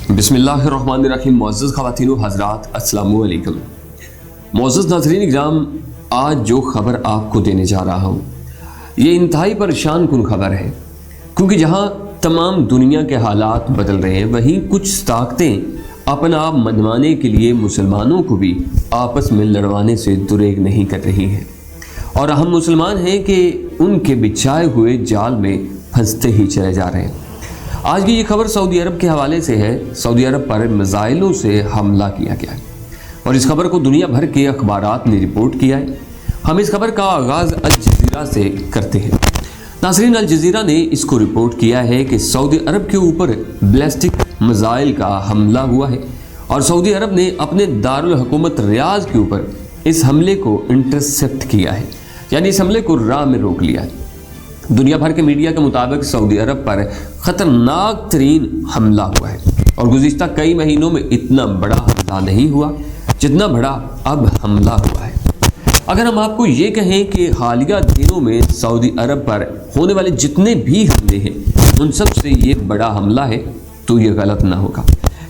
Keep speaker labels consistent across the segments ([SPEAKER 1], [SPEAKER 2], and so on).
[SPEAKER 1] بسم اللہ الرحمن الرحیم۔ معزز خواتین و حضرات، السلام علیکم۔ معزز ناظرین اکرام، آج جو خبر آپ کو دینے جا رہا ہوں یہ انتہائی پریشان کن خبر ہے، کیونکہ جہاں تمام دنیا کے حالات بدل رہے ہیں وہیں کچھ طاقتیں اپنا آپ منوانے کے لیے مسلمانوں کو بھی آپس میں لڑوانے سے دریغ نہیں کر رہی ہیں، اور ہم مسلمان ہیں کہ ان کے بچھائے ہوئے جال میں پھنستے ہی چلے جا رہے ہیں۔ آج کی یہ خبر سعودی عرب کے حوالے سے ہے۔ سعودی عرب پر میزائلوں سے حملہ کیا گیا ہے اور اس خبر کو دنیا بھر کے اخبارات نے رپورٹ کیا ہے۔ ہم اس خبر کا آغاز الجزیرہ سے کرتے ہیں۔ ناظرین، الجزیرہ نے اس کو رپورٹ کیا ہے کہ سعودی عرب کے اوپر بیلسٹک میزائل کا حملہ ہوا ہے اور سعودی عرب نے اپنے دارالحکومت ریاض کے اوپر اس حملے کو انٹرسیپٹ کیا ہے، یعنی اس حملے کو راہ میں روک لیا ہے۔ دنیا بھر کے میڈیا کے مطابق سعودی عرب پر خطرناک ترین حملہ ہوا ہے اور گزشتہ کئی مہینوں میں اتنا بڑا حملہ نہیں ہوا جتنا بڑا اب حملہ ہوا ہے۔ اگر ہم آپ کو یہ کہیں کہ حالیہ دنوں میں سعودی عرب پر ہونے والے جتنے بھی حملے ہیں ان سب سے یہ بڑا حملہ ہے تو یہ غلط نہ ہوگا،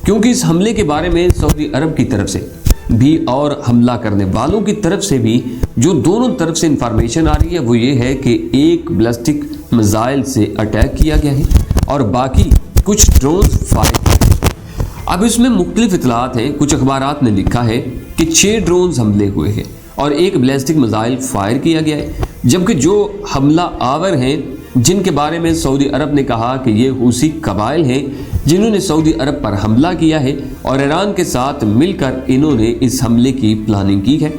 [SPEAKER 1] کیونکہ اس حملے کے بارے میں سعودی عرب کی طرف سے بھی اور حملہ کرنے والوں کی طرف سے بھی جو دونوں طرف سے انفارمیشن آ رہی ہے وہ یہ ہے کہ ایک بیلسٹک میزائل سے اٹیک کیا گیا ہے اور باقی کچھ ڈرونز فائر کیے گئے۔ اب اس میں مختلف اطلاعات ہیں۔ کچھ اخبارات نے لکھا ہے کہ 6 ڈرونز حملے ہوئے ہیں اور ایک بیلسٹک میزائل فائر کیا گیا ہے، جبکہ جو حملہ آور ہیں جن کے بارے میں سعودی عرب نے کہا کہ یہ حوثی قبائل ہیں جنہوں نے سعودی عرب پر حملہ کیا ہے اور ایران کے ساتھ مل کر انہوں نے اس حملے کی پلاننگ کی ہے،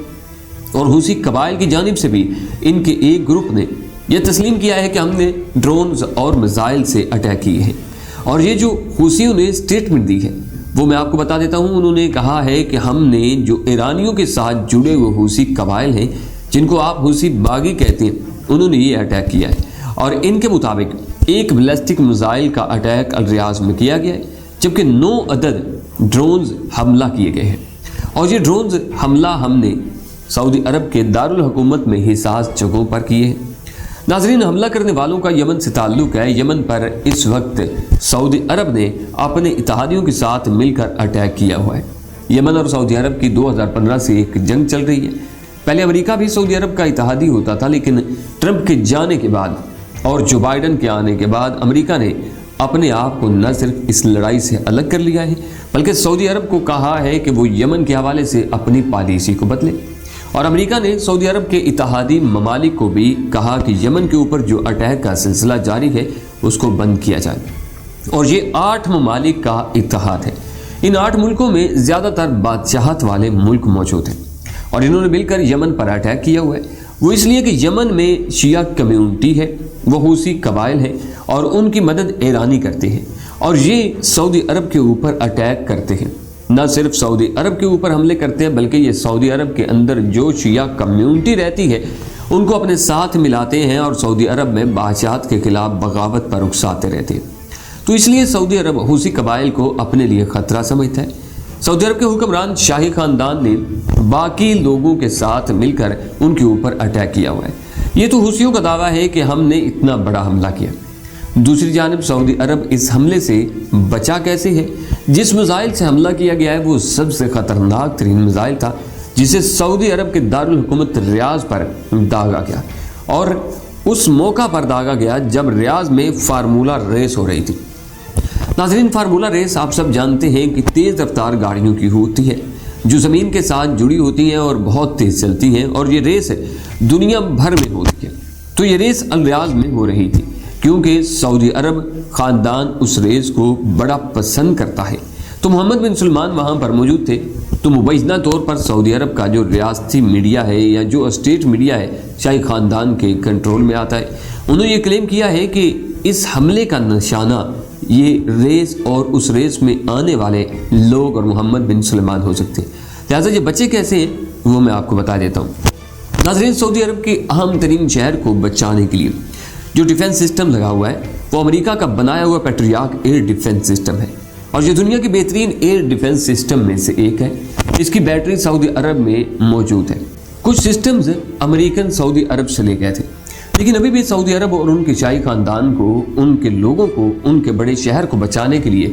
[SPEAKER 1] اور حوثی قبائل کی جانب سے بھی ان کے ایک گروپ نے یہ تسلیم کیا ہے کہ ہم نے ڈرونز اور میزائل سے اٹیک کیے ہیں۔ اور یہ جو حوثیوں نے اسٹیٹمنٹ دی ہے وہ میں آپ کو بتا دیتا ہوں۔ انہوں نے کہا ہے کہ ہم نے جو ایرانیوں کے ساتھ جڑے ہوئے حوثی قبائل ہیں جن کو آپ حوثی باغی کہتے ہیں انہوں نے یہ اٹیک کیا ہے، اور ان کے مطابق ایک بیلسٹک میزائل کا اٹیک الریاض میں کیا گیا ہے، جبکہ 9 عدد ڈرونز حملہ کیے گئے ہیں، اور یہ ڈرونز حملہ ہم نے سعودی عرب کے دارالحکومت میں حساس جگہوں پر کیے ہیں۔ ناظرین، حملہ کرنے والوں کا یمن سے تعلق ہے۔ یمن پر اس وقت سعودی عرب نے اپنے اتحادیوں کے ساتھ مل کر اٹیک کیا ہوا ہے۔ یمن اور سعودی عرب کی 2015 سے ایک جنگ چل رہی ہے۔ پہلے امریکہ بھی سعودی عرب کا اتحادی ہوتا تھا، لیکن ٹرمپ کے جانے کے بعد اور جو بائیڈن کے آنے کے بعد امریکہ نے اپنے آپ کو نہ صرف اس لڑائی سے الگ کر لیا ہے بلکہ سعودی عرب کو کہا ہے کہ وہ یمن کے حوالے سے اپنی پالیسی کو بدلے، اور امریکہ نے سعودی عرب کے اتحادی ممالک کو بھی کہا کہ یمن کے اوپر جو اٹیک کا سلسلہ جاری ہے اس کو بند کیا جائے، اور یہ 8 ممالک کا اتحاد ہے۔ ان 8 ملکوں میں زیادہ تر بادشاہت والے ملک موجود ہیں اور انہوں نے مل کر یمن پر اٹیک کیا ہوا ہے۔ وہ اس لیے کہ یمن میں شیعہ کمیونٹی ہے، وہ حوثی قبائل ہیں اور ان کی مدد ایرانی کرتے ہیں، اور یہ سعودی عرب کے اوپر اٹیک کرتے ہیں۔ نہ صرف سعودی عرب کے اوپر حملے کرتے ہیں بلکہ یہ سعودی عرب کے اندر جو شیعہ کمیونٹی رہتی ہے ان کو اپنے ساتھ ملاتے ہیں اور سعودی عرب میں بادشاہت کے خلاف بغاوت پر اکساتے رہتے ہیں۔ تو اس لیے سعودی عرب حوثی قبائل کو اپنے لیے خطرہ سمجھتا ہے۔ سعودی عرب کے حکمران شاہی خاندان نے باقی لوگوں کے ساتھ مل کر ان کے اوپر اٹیک کیا ہوا ہے۔ یہ تو حوثیوں کا دعویٰ ہے کہ ہم نے اتنا بڑا حملہ کیا۔ دوسری جانب سعودی عرب اس حملے سے بچا کیسے ہے؟ جس میزائل سے حملہ کیا گیا ہے وہ سب سے خطرناک ترین میزائل تھا جسے سعودی عرب کے دارالحکومت ریاض پر داغا گیا، اور اس موقع پر داغا گیا جب ریاض میں فارمولہ ریس ہو رہی تھی۔ ناظرین، فارمولہ ریس آپ سب جانتے ہیں کہ تیز رفتار گاڑیوں کی ہوتی ہے جو زمین کے ساتھ جڑی ہوتی ہیں اور بہت تیز چلتی ہیں، اور یہ ریس دنیا بھر میں ہوتی ہے۔ تو یہ ریس الریاض میں ہو رہی تھی کیونکہ سعودی عرب خاندان اس ریس کو بڑا پسند کرتا ہے، تو محمد بن سلمان وہاں پر موجود تھے۔ تو مبینہ طور پر سعودی عرب کا جو ریاستی میڈیا ہے یا جو اسٹیٹ میڈیا ہے شاہی خاندان کے کنٹرول میں آتا ہے، انہوں نے یہ کلیم کیا ہے کہ اس حملے کا نشانہ یہ ریس اور اس ریس میں آنے والے لوگ اور محمد بن سلمان ہو سکتے ہیں۔ لہٰذا یہ بچے کیسے ہیں وہ میں آپ کو بتا دیتا ہوں۔ ناظرین، سعودی عرب کے اہم ترین شہر کو بچانے کے لیے جو ڈیفنس سسٹم لگا ہوا ہے وہ امریکہ کا بنایا ہوا پیٹریاٹ ایئر ڈیفنس سسٹم ہے، اور یہ دنیا کی بہترین ایئر ڈیفنس سسٹم میں سے ایک ہے۔ اس کی بیٹری سعودی عرب میں موجود ہے۔ کچھ سسٹمز امریکن سعودی عرب سے لے گئے تھے، لیکن ابھی بھی سعودی عرب اور ان کے شاہی خاندان کو، ان کے لوگوں کو، ان کے بڑے شہر کو بچانے کے لیے